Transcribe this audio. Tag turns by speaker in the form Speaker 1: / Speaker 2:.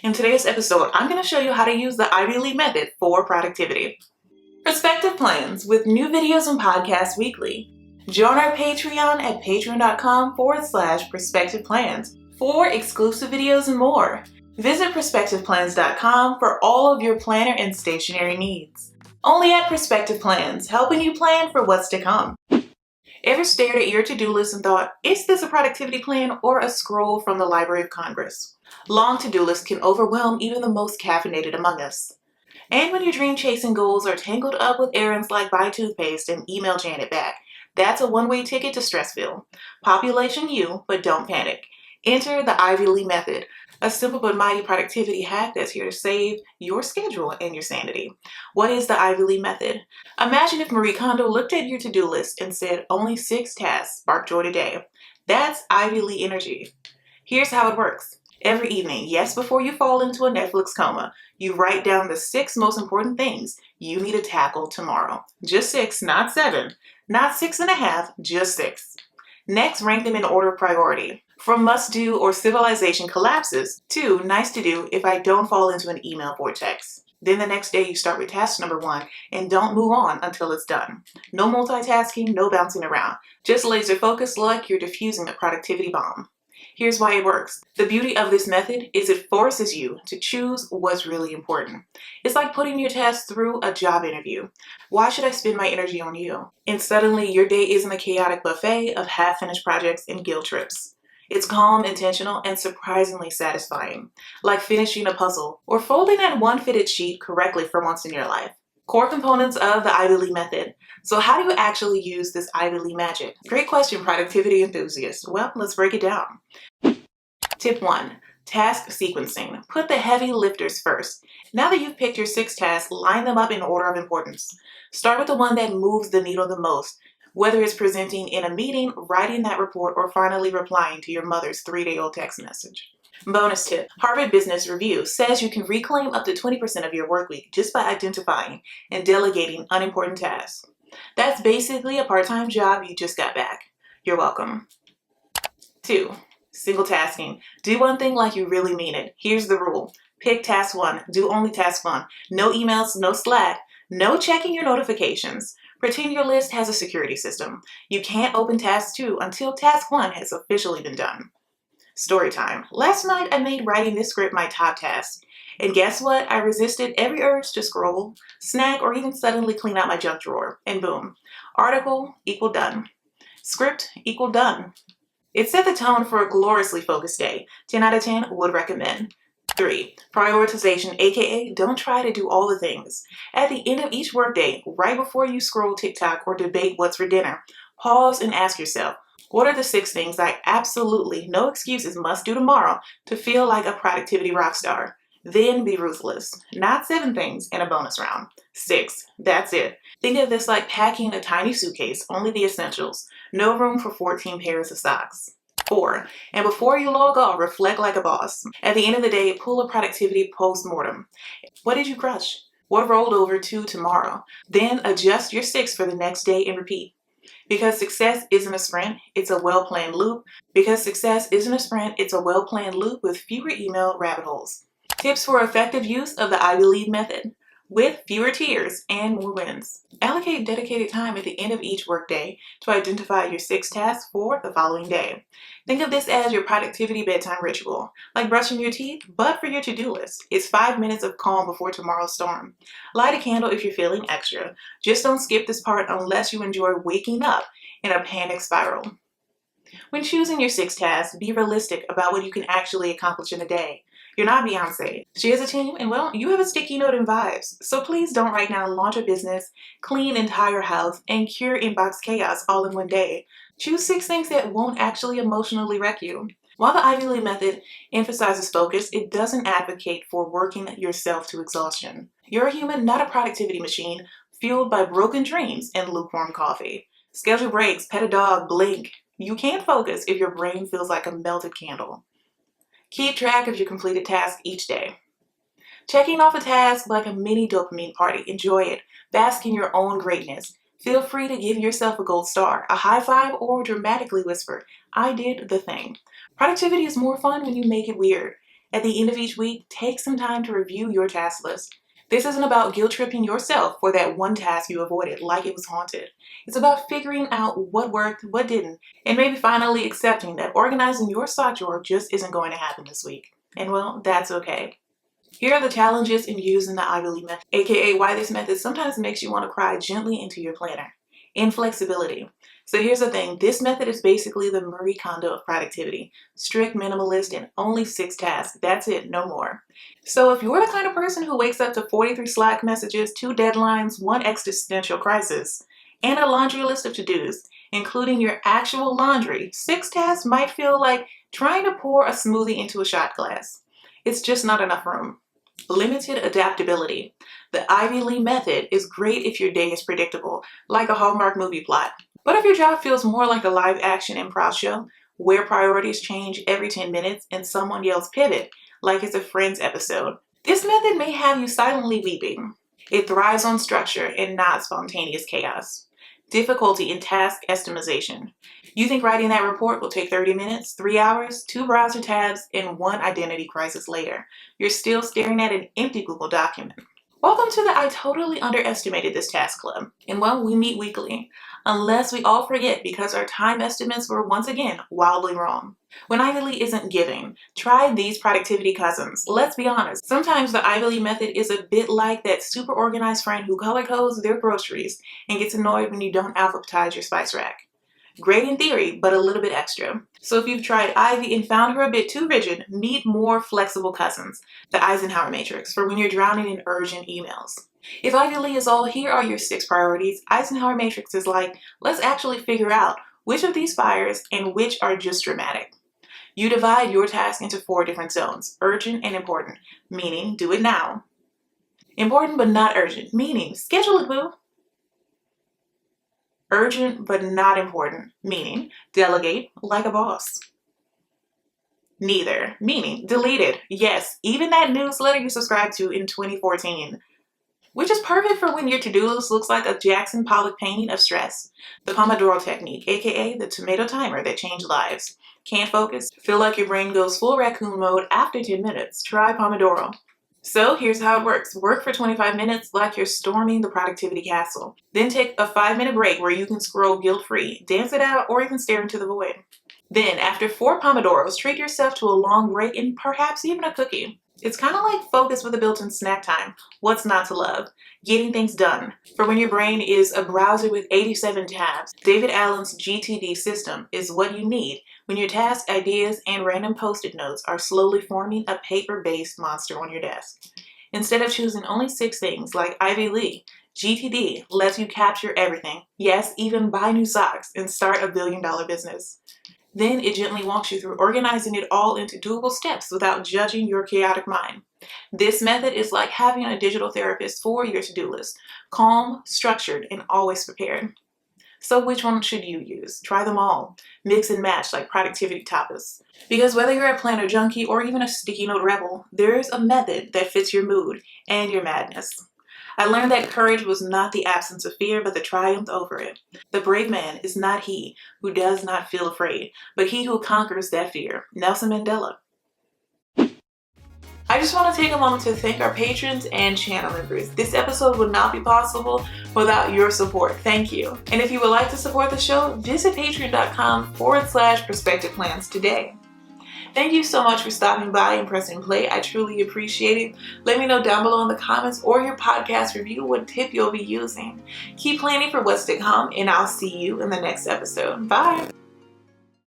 Speaker 1: In today's episode, I'm going to show you how to use the Ivy League method for productivity. Perspective plans with new videos and podcasts weekly. Join our Patreon at patreon.com/perspective plans for exclusive videos and more. Visit perspectiveplans.com for all of your planner and stationery needs. Only at Perspective Plans, helping you plan for what's to come. Ever stared at your to-do list and thought, is this a productivity plan or a scroll from the Library of Congress? Long to-do lists can overwhelm even the most caffeinated among us. And when your dream-chasing goals are tangled up with errands like buy toothpaste and email Janet back, that's a one-way ticket to Stressville. Population you, but don't panic. Enter the Ivy League method, a simple but mighty productivity hack that's here to save your schedule and your sanity. What is the Ivy League method? Imagine if Marie Kondo looked at your to-do list and said only 6 tasks spark joy today. That's Ivy League energy. Here's how it works. Every evening, yes, before you fall into a Netflix coma, you write down the 6 most important things you need to tackle tomorrow. Just 6, not 7. Not 6.5, just 6. Next, rank them in order of priority. From must-do or civilization collapses to nice to do if I don't fall into an email vortex. Then the next day you start with task number 1 and don't move on until it's done. No multitasking, no bouncing around. Just laser focus like you're diffusing a productivity bomb. Here's why it works. The beauty of this method is it forces you to choose what's really important. It's like putting your task through a job interview. Why should I spend my energy on you? And suddenly your day isn't a chaotic buffet of half-finished projects and guilt trips. It's calm, intentional, and surprisingly satisfying, like finishing a puzzle or folding that one fitted sheet correctly for once in your life. Core components of the Ivy League method. So how do you actually use this Ivy League magic? Great question, productivity enthusiast. Well, let's break it down. Tip 1. Task sequencing. Put the heavy lifters first. Now that you've picked your 6 tasks, line them up in order of importance. Start with the one that moves the needle the most, whether it's presenting in a meeting, writing that report, or finally replying to your mother's 3-day-old text message. Bonus tip. Harvard Business Review says you can reclaim up to 20% of your work week just by identifying and delegating unimportant tasks. That's basically a part-time job you just got back. You're welcome. 2. Single tasking. Do one thing like you really mean it. Here's the rule. Pick task 1. Do only task 1. No emails, no Slack, no checking your notifications. Pretend your list has a security system. You can't open task 2 until task 1 has officially been done. Story time. Last night I made writing this script my top task. And guess what? I resisted every urge to scroll, snack, or even suddenly clean out my junk drawer. And boom. Article equal done. Script equal done. It set the tone for a gloriously focused day. 10 out of 10 would recommend. 3. Prioritization, aka don't try to do all the things. At the end of each workday, right before you scroll TikTok or debate what's for dinner, pause and ask yourself, what are the 6 things I absolutely, no excuses, must do tomorrow to feel like a productivity rock star? Then be ruthless. Not 7 things in a bonus round. 6. That's it. Think of this like packing a tiny suitcase, only the essentials. No room for 14 pairs of socks. 4. And before you log off, reflect like a boss. At the end of the day, pull a productivity post-mortem. What did you crush? What rolled over to tomorrow? Then adjust your 6 for the next day and repeat. Because success isn't a sprint, it's a well-planned loop. Because success isn't a sprint, it's a well-planned loop with fewer email rabbit holes. Tips for effective use of the Ivy League method. With fewer tears and more wins. Allocate dedicated time at the end of each workday to identify your 6 tasks for the following day. Think of this as your productivity bedtime ritual, like brushing your teeth, but for your to-do list. It's 5 minutes of calm before tomorrow's storm. Light a candle if you're feeling extra. Just don't skip this part unless you enjoy waking up in a panic spiral. When choosing your 6 tasks, be realistic about what you can actually accomplish in a day. You're not Beyonce. She has a team, and well, you have a sticky note and vibes. So please don't right now launch a business, clean entire house, and cure inbox chaos all in one day. Choose 6 things that won't actually emotionally wreck you. While the Ivy League method emphasizes focus, it doesn't advocate for working yourself to exhaustion. You're a human, not a productivity machine, fueled by broken dreams and lukewarm coffee. Schedule breaks, pet a dog, blink. You can't focus if your brain feels like a melted candle. Keep track of your completed task each day. Checking off a task like a mini dopamine party. Enjoy it. Bask in your own greatness. Feel free to give yourself a gold star, a high five, or dramatically whisper, I did the thing. Productivity is more fun when you make it weird. At the end of each week, take some time to review your task list. This isn't about guilt tripping yourself for that one task you avoided like it was haunted. It's about figuring out what worked, what didn't, and maybe finally accepting that organizing your sock drawer just isn't going to happen this week. And well, that's okay. Here are the challenges in using the Ivy League method, aka why this method sometimes makes you want to cry gently into your planner. Inflexibility. So here's the thing, this method is basically the Marie Kondo of productivity. Strict, minimalist, and only 6 tasks. That's it, no more. So if you're the kind of person who wakes up to 43 Slack messages, 2 deadlines, 1 existential crisis, and a laundry list of to-dos, including your actual laundry, 6 tasks might feel like trying to pour a smoothie into a shot glass. It's just not enough room. Limited adaptability. The Ivy League method is great if your day is predictable, like a Hallmark movie plot. But if your job feels more like a live action improv show, where priorities change every 10 minutes and someone yells pivot, like it's a Friends episode, this method may have you silently weeping. It thrives on structure and not spontaneous chaos. Difficulty in task estimation. You think writing that report will take 30 minutes, 3 hours, 2 browser tabs, and 1 identity crisis later. You're still staring at an empty Google document. Welcome to the I totally underestimated this task club. And well, we meet weekly. Unless we all forget because our time estimates were once again wildly wrong. When Ivy League isn't giving, try these productivity cousins. Let's be honest, sometimes the Ivy League method is a bit like that super organized friend who color codes their groceries and gets annoyed when you don't alphabetize your spice rack. Great in theory, but a little bit extra. So if you've tried Ivy and found her a bit too rigid, meet more flexible cousins, the Eisenhower matrix, for when you're drowning in urgent emails. If Ivy League is all, here are your 6 priorities, Eisenhower matrix is like, let's actually figure out which of these fires and which are just dramatic. You divide your task into 4 different zones, urgent and important, meaning do it now. Important but not urgent, meaning schedule it, boo. Urgent but not important, meaning delegate like a boss. Neither, meaning delete it. Yes, even that newsletter you subscribed to in 2014. Which is perfect for when your to-do list looks like a Jackson Pollock painting of stress. The Pomodoro technique, aka the tomato timer that changed lives. Can't focus? Feel like your brain goes full raccoon mode after 10 minutes? Try Pomodoro. So here's how it works. Work for 25 minutes like you're storming the productivity castle. Then take a 5-minute break where you can scroll guilt-free, dance it out, or even stare into the void. Then, after 4 Pomodoros, treat yourself to a long break and perhaps even a cookie. It's kind of like focus with a built-in snack time. What's not to love? Getting things done. For when your brain is a browser with 87 tabs, David Allen's GTD system is what you need when your tasks, ideas, and random post-it notes are slowly forming a paper-based monster on your desk. Instead of choosing only 6 things like Ivy League, GTD lets you capture everything. Yes, even buy new socks and start a billion-dollar business. Then it gently walks you through organizing it all into doable steps without judging your chaotic mind. This method is like having a digital therapist for your to-do list, calm, structured, and always prepared. So which one should you use? Try them all. Mix and match like productivity tapas. Because whether you're a planner junkie or even a sticky note rebel, there's a method that fits your mood and your madness. I learned that courage was not the absence of fear, but the triumph over it. The brave man is not he who does not feel afraid, but he who conquers that fear. Nelson Mandela. I just want to take a moment to thank our patrons and channel members. This episode would not be possible without your support. Thank you. And if you would like to support the show, visit patreon.com/perspectiveplans today. Thank you so much for stopping by and pressing play. I truly appreciate it. Let me know down below in the comments or your podcast review what tip you'll be using. Keep planning for what's to come, and I'll see you in the next episode. Bye.